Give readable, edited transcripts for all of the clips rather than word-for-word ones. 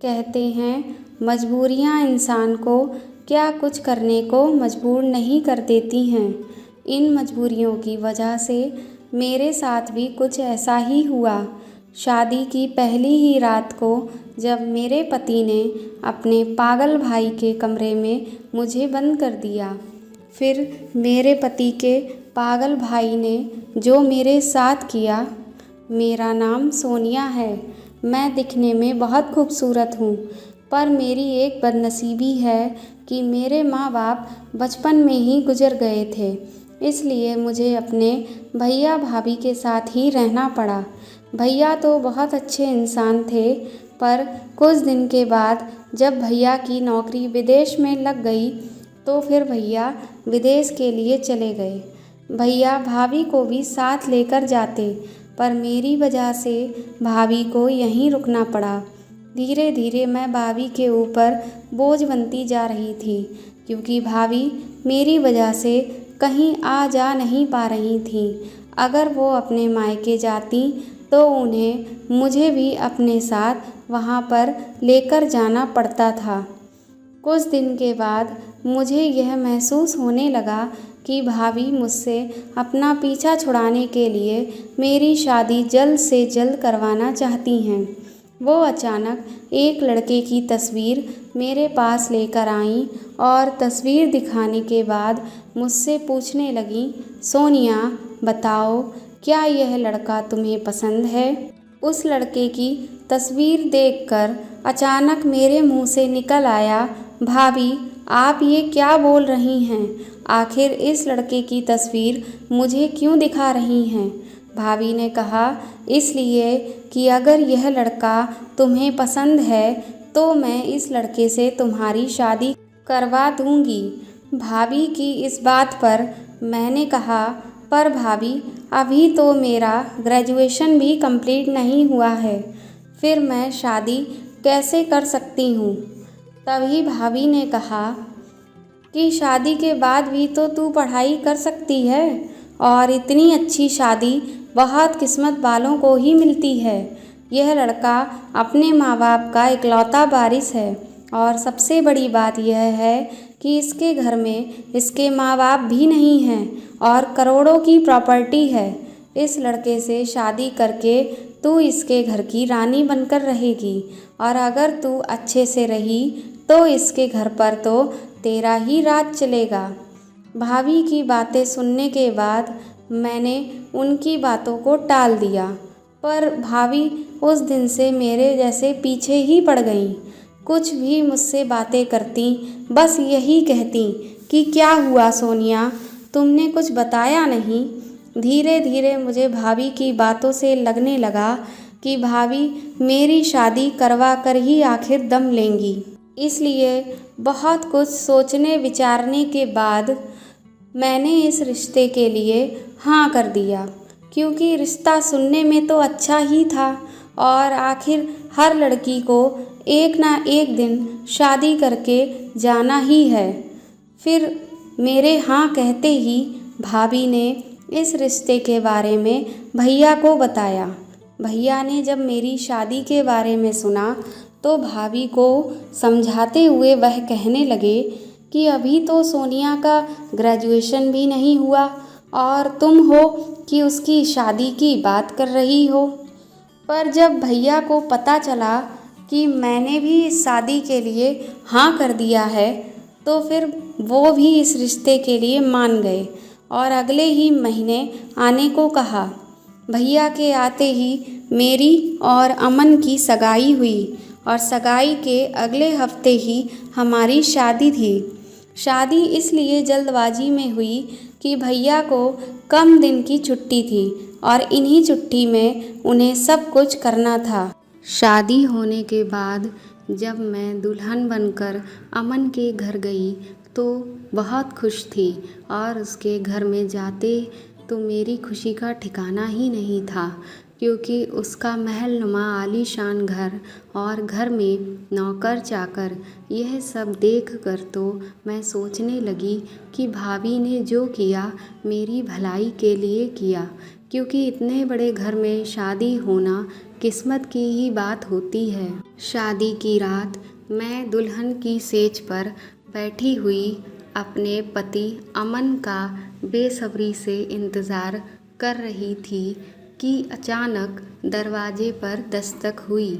कहते हैं मजबूरियाँ इंसान को क्या कुछ करने को मजबूर नहीं कर देती हैं। इन मजबूरियों की वजह से मेरे साथ भी कुछ ऐसा ही हुआ। शादी की पहली ही रात को जब मेरे पति ने अपने पागल भाई के कमरे में मुझे बंद कर दिया, फिर मेरे पति के पागल भाई ने जो मेरे साथ किया। मेरा नाम सोनिया है। मैं दिखने में बहुत खूबसूरत हूँ, पर मेरी एक बदनसीबी है कि मेरे माँ बाप बचपन में ही गुजर गए थे, इसलिए मुझे अपने भैया भाभी के साथ ही रहना पड़ा। भैया तो बहुत अच्छे इंसान थे, पर कुछ दिन के बाद जब भैया की नौकरी विदेश में लग गई तो फिर भैया विदेश के लिए चले गए। भैया भाभी को भी साथ लेकर जाते, पर मेरी वजह से भाभी को यहीं रुकना पड़ा। धीरे धीरे मैं भाभी के ऊपर बोझ बनती जा रही थी, क्योंकि भाभी मेरी वजह से कहीं आ जा नहीं पा रही थी। अगर वो अपने मायके जाती तो उन्हें मुझे भी अपने साथ वहाँ पर लेकर जाना पड़ता था। कुछ दिन के बाद मुझे यह महसूस होने लगा कि भाभी मुझसे अपना पीछा छुड़ाने के लिए मेरी शादी जल्द से जल्द करवाना चाहती हैं। वो अचानक एक लड़के की तस्वीर मेरे पास लेकर आईं और तस्वीर दिखाने के बाद मुझसे पूछने लगीं, सोनिया बताओ, क्या यह लड़का तुम्हें पसंद है? उस लड़के की तस्वीर देखकर अचानक मेरे मुंह से निकल आया, भाभी आप ये क्या बोल रही हैं? आखिर इस लड़के की तस्वीर मुझे क्यों दिखा रही हैं? भाभी ने कहा, इसलिए कि अगर यह लड़का तुम्हें पसंद है तो मैं इस लड़के से तुम्हारी शादी करवा दूंगी। भाभी की इस बात पर मैंने कहा, पर भाभी अभी तो मेरा ग्रेजुएशन भी कंप्लीट नहीं हुआ है, फिर मैं शादी कैसे कर सकती हूँ? तभी भाभी ने कहा कि शादी के बाद भी तो तू पढ़ाई कर सकती है, और इतनी अच्छी शादी बहुत किस्मत वालों को ही मिलती है। यह लड़का अपने माँ बाप का इकलौता वारिस है, और सबसे बड़ी बात यह है कि इसके घर में इसके माँ बाप भी नहीं हैं और करोड़ों की प्रॉपर्टी है। इस लड़के से शादी करके तू इसके घर की रानी बनकर रहेगी, और अगर तू अच्छे से रही तो इसके घर पर तो तेरा ही राज चलेगा। भाभी की बातें सुनने के बाद मैंने उनकी बातों को टाल दिया, पर भाभी उस दिन से मेरे जैसे पीछे ही पड़ गईं। कुछ भी मुझसे बातें करती बस यही कहती कि क्या हुआ सोनिया, तुमने कुछ बताया नहीं। धीरे धीरे मुझे भाभी की बातों से लगने लगा कि भाभी मेरी शादी करवा कर ही आखिर दम लेंगी। इसलिए बहुत कुछ सोचने विचारने के बाद मैंने इस रिश्ते के लिए हाँ कर दिया, क्योंकि रिश्ता सुनने में तो अच्छा ही था, और आखिर हर लड़की को एक ना एक दिन शादी करके जाना ही है। फिर मेरे हाँ कहते ही भाभी ने इस रिश्ते के बारे में भैया को बताया। भैया ने जब मेरी शादी के बारे में सुना तो भाभी को समझाते हुए वह कहने लगे कि अभी तो सोनिया का ग्रेजुएशन भी नहीं हुआ और तुम हो कि उसकी शादी की बात कर रही हो। पर जब भैया को पता चला कि मैंने भी इस शादी के लिए हाँ कर दिया है तो फिर वो भी इस रिश्ते के लिए मान गए और अगले ही महीने आने को कहा। भैया के आते ही मेरी और अमन की सगाई हुई और सगाई के अगले हफ्ते ही हमारी शादी थी। शादी इसलिए जल्दबाजी में हुई कि भैया को कम दिन की छुट्टी थी और इन्हीं छुट्टी में उन्हें सब कुछ करना था। शादी होने के बाद जब मैं दुल्हन बनकर अमन के घर गई तो बहुत खुश थी, और उसके घर में जाते तो मेरी खुशी का ठिकाना ही नहीं था, क्योंकि उसका महलनुमा आलीशान घर और घर में नौकर चाकर, यह सब देखकर तो मैं सोचने लगी कि भाभी ने जो किया मेरी भलाई के लिए किया, क्योंकि इतने बड़े घर में शादी होना किस्मत की ही बात होती है। शादी की रात मैं दुल्हन की सेज पर बैठी हुई अपने पति अमन का बेसब्री से इंतज़ार कर रही थी कि अचानक दरवाजे पर दस्तक हुई।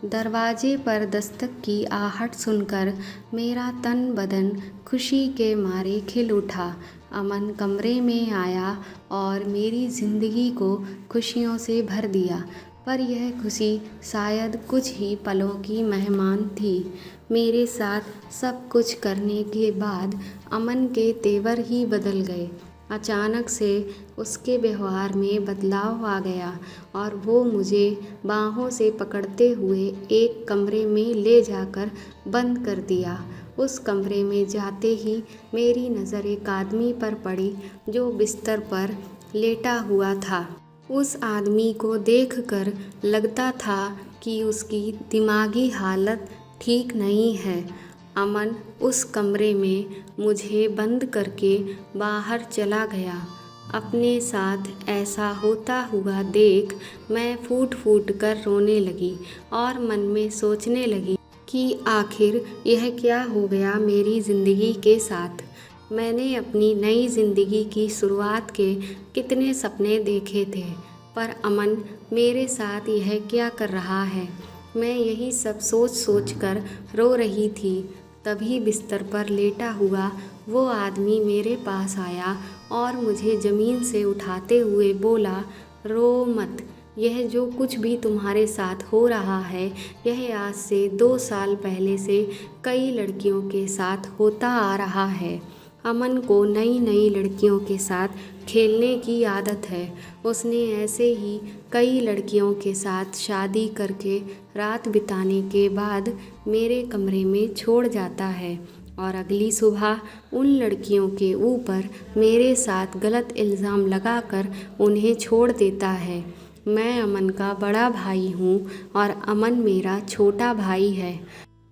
दरवाजे पर दस्तक की आहट सुनकर मेरा तन बदन खुशी के मारे खिल उठा। अमन कमरे में आया और मेरी ज़िंदगी को खुशियों से भर दिया। पर यह खुशी शायद कुछ ही पलों की मेहमान थी। मेरे साथ सब कुछ करने के बाद अमन के तेवर ही बदल गए। अचानक से उसके व्यवहार में बदलाव आ गया और वो मुझे बाहों से पकड़ते हुए एक कमरे में ले जाकर बंद कर दिया। उस कमरे में जाते ही मेरी नज़र एक आदमी पर पड़ी जो बिस्तर पर लेटा हुआ था। उस आदमी को देखकर लगता था कि उसकी दिमागी हालत ठीक नहीं है। अमन उस कमरे में मुझे बंद करके बाहर चला गया। अपने साथ ऐसा होता हुआ देख मैं फूट फूट कर रोने लगी और मन में सोचने लगी कि आखिर यह क्या हो गया मेरी ज़िंदगी के साथ। मैंने अपनी नई ज़िंदगी की शुरुआत के कितने सपने देखे थे, पर अमन मेरे साथ यह क्या कर रहा है। मैं यही सब सोच सोच कर रो रही थी। तभी बिस्तर पर लेटा हुआ वो आदमी मेरे पास आया और मुझे ज़मीन से उठाते हुए बोला, रो मत, यह जो कुछ भी तुम्हारे साथ हो रहा है यह आज से 2 साल पहले से कई लड़कियों के साथ होता आ रहा है। अमन को नई नई लड़कियों के साथ खेलने की आदत है। उसने ऐसे ही कई लड़कियों के साथ शादी करके रात बिताने के बाद मेरे कमरे में छोड़ जाता है और अगली सुबह उन लड़कियों के ऊपर मेरे साथ गलत इल्ज़ाम लगाकर उन्हें छोड़ देता है। मैं अमन का बड़ा भाई हूँ और अमन मेरा छोटा भाई है।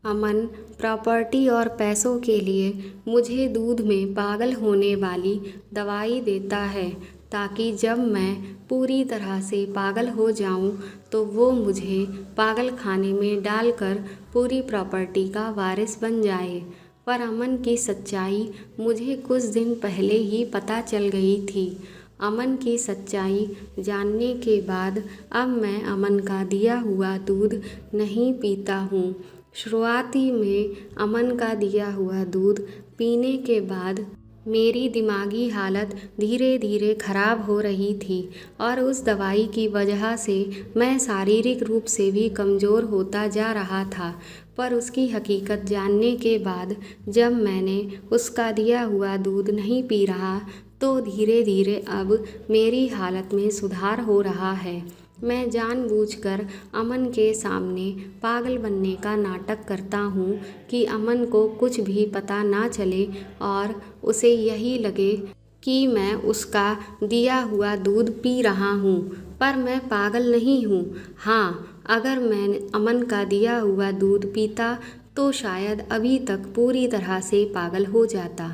अमन प्रॉपर्टी और पैसों के लिए मुझे दूध में पागल होने वाली दवाई देता है ताकि जब मैं पूरी तरह से पागल हो जाऊं तो वो मुझे पागल खाने में डालकर पूरी प्रॉपर्टी का वारिस बन जाए। पर अमन की सच्चाई मुझे कुछ दिन पहले ही पता चल गई थी। अमन की सच्चाई जानने के बाद अब मैं अमन का दिया हुआ दूध नहीं पीता हूँ। शुरुआती में अमन का दिया हुआ दूध पीने के बाद मेरी दिमागी हालत धीरे धीरे ख़राब हो रही थी और उस दवाई की वजह से मैं शारीरिक रूप से भी कमज़ोर होता जा रहा था। पर उसकी हकीकत जानने के बाद जब मैंने उसका दिया हुआ दूध नहीं पी रहा तो धीरे धीरे अब मेरी हालत में सुधार हो रहा है। मैं जानबूझकर अमन के सामने पागल बनने का नाटक करता हूँ कि अमन को कुछ भी पता ना चले और उसे यही लगे कि मैं उसका दिया हुआ दूध पी रहा हूँ। पर मैं पागल नहीं हूँ। हाँ, अगर मैं अमन का दिया हुआ दूध पीता तो शायद अभी तक पूरी तरह से पागल हो जाता।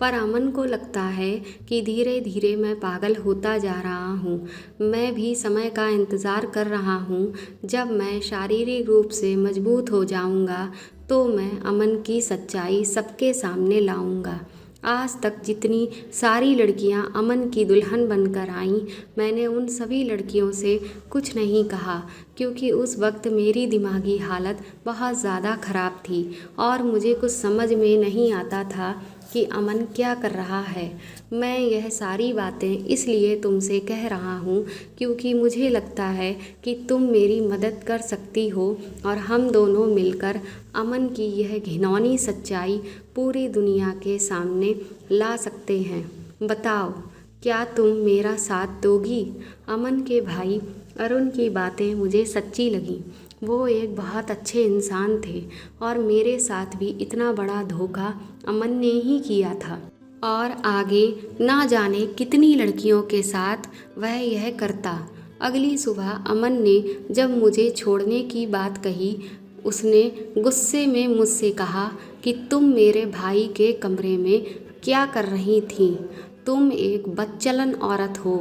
पर अमन को लगता है कि धीरे धीरे मैं पागल होता जा रहा हूँ। मैं भी समय का इंतज़ार कर रहा हूँ। जब मैं शारीरिक रूप से मजबूत हो जाऊँगा तो मैं अमन की सच्चाई सबके सामने लाऊँगा। आज तक जितनी सारी लड़कियां अमन की दुल्हन बनकर आईं, मैंने उन सभी लड़कियों से कुछ नहीं कहा क्योंकि उस वक्त मेरी दिमागी हालत बहुत ज़्यादा ख़राब थी और मुझे कुछ समझ में नहीं आता था कि अमन क्या कर रहा है। मैं यह सारी बातें इसलिए तुमसे कह रहा हूँ क्योंकि मुझे लगता है कि तुम मेरी मदद कर सकती हो और हम दोनों मिलकर अमन की यह घिनौनी सच्चाई पूरी दुनिया के सामने ला सकते हैं। बताओ, क्या तुम मेरा साथ दोगी? अमन के भाई अरुण की बातें मुझे सच्ची लगीं। वो एक बहुत अच्छे इंसान थे और मेरे साथ भी इतना बड़ा धोखा अमन ने ही किया था और आगे ना जाने कितनी लड़कियों के साथ वह यह करता। अगली सुबह अमन ने जब मुझे छोड़ने की बात कही, उसने गुस्से में मुझसे कहा कि तुम मेरे भाई के कमरे में क्या कर रही थी? तुम एक बदचलन औरत हो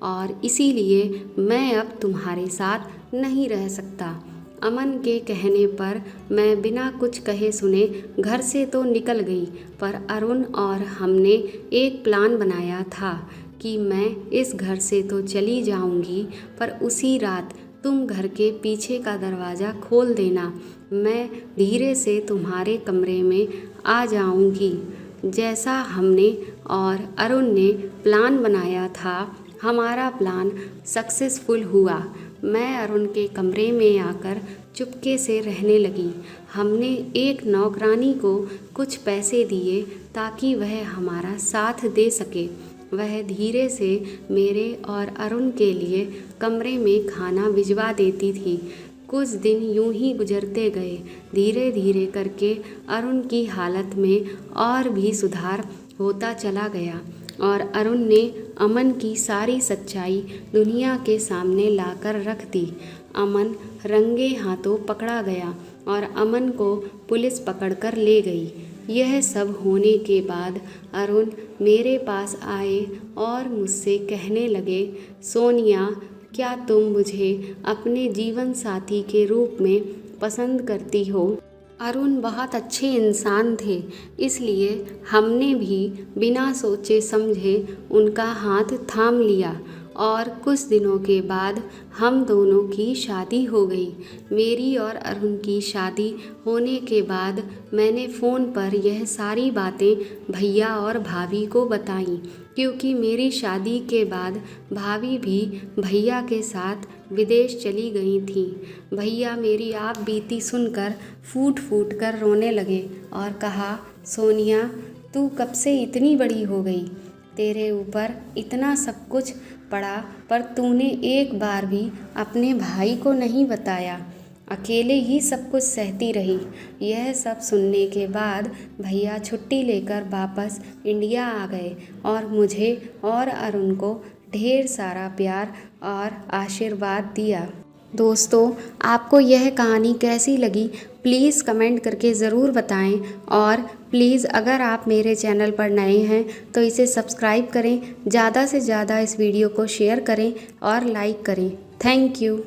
और इसीलिए मैं अब तुम्हारे साथ नहीं रह सकता। अमन के कहने पर मैं बिना कुछ कहे सुने घर से तो निकल गई, पर अरुण और हमने एक प्लान बनाया था कि मैं इस घर से तो चली जाऊंगी, पर उसी रात तुम घर के पीछे का दरवाज़ा खोल देना, मैं धीरे से तुम्हारे कमरे में आ जाऊंगी। जैसा हमने और अरुण ने प्लान बनाया था, हमारा प्लान सक्सेसफुल हुआ। मैं अरुण के कमरे में आकर चुपके से रहने लगी। हमने एक नौकरानी को कुछ पैसे दिए ताकि वह हमारा साथ दे सके। वह धीरे से मेरे और अरुण के लिए कमरे में खाना भिजवा देती थी। कुछ दिन यूं ही गुजरते गए। धीरे धीरे करके अरुण की हालत में और भी सुधार होता चला गया और अरुण ने अमन की सारी सच्चाई दुनिया के सामने लाकर रख दी। अमन रंगे हाथों पकड़ा गया और अमन को पुलिस पकड़कर ले गई। यह सब होने के बाद अरुण मेरे पास आए और मुझसे कहने लगे, सोनिया, क्या तुम मुझे अपने जीवन साथी के रूप में पसंद करती हो? अरुण बहुत अच्छे इंसान थे, इसलिए हमने भी बिना सोचे समझे उनका हाथ थाम लिया और कुछ दिनों के बाद हम दोनों की शादी हो गई। मेरी और अरुण की शादी होने के बाद मैंने फ़ोन पर यह सारी बातें भैया और भाभी को बताईं, क्योंकि मेरी शादी के बाद भाभी भी भैया के साथ विदेश चली गई थीं। भैया मेरी आप बीती सुनकर फूट फूट कर रोने लगे और कहा, सोनिया, तू कब से इतनी बड़ी हो गई? तेरे ऊपर इतना सब कुछ पड़ा, पर तूने एक बार भी अपने भाई को नहीं बताया, अकेले ही सब कुछ सहती रही। यह सब सुनने के बाद भैया छुट्टी लेकर वापस इंडिया आ गए और मुझे और अरुण को ढेर सारा प्यार और आशीर्वाद दिया। दोस्तों, आपको यह कहानी कैसी लगी प्लीज़ कमेंट करके ज़रूर बताएं और प्लीज़ अगर आप मेरे चैनल पर नए हैं तो इसे सब्सक्राइब करें, ज़्यादा से ज़्यादा इस वीडियो को शेयर करें और लाइक करें। Thank you.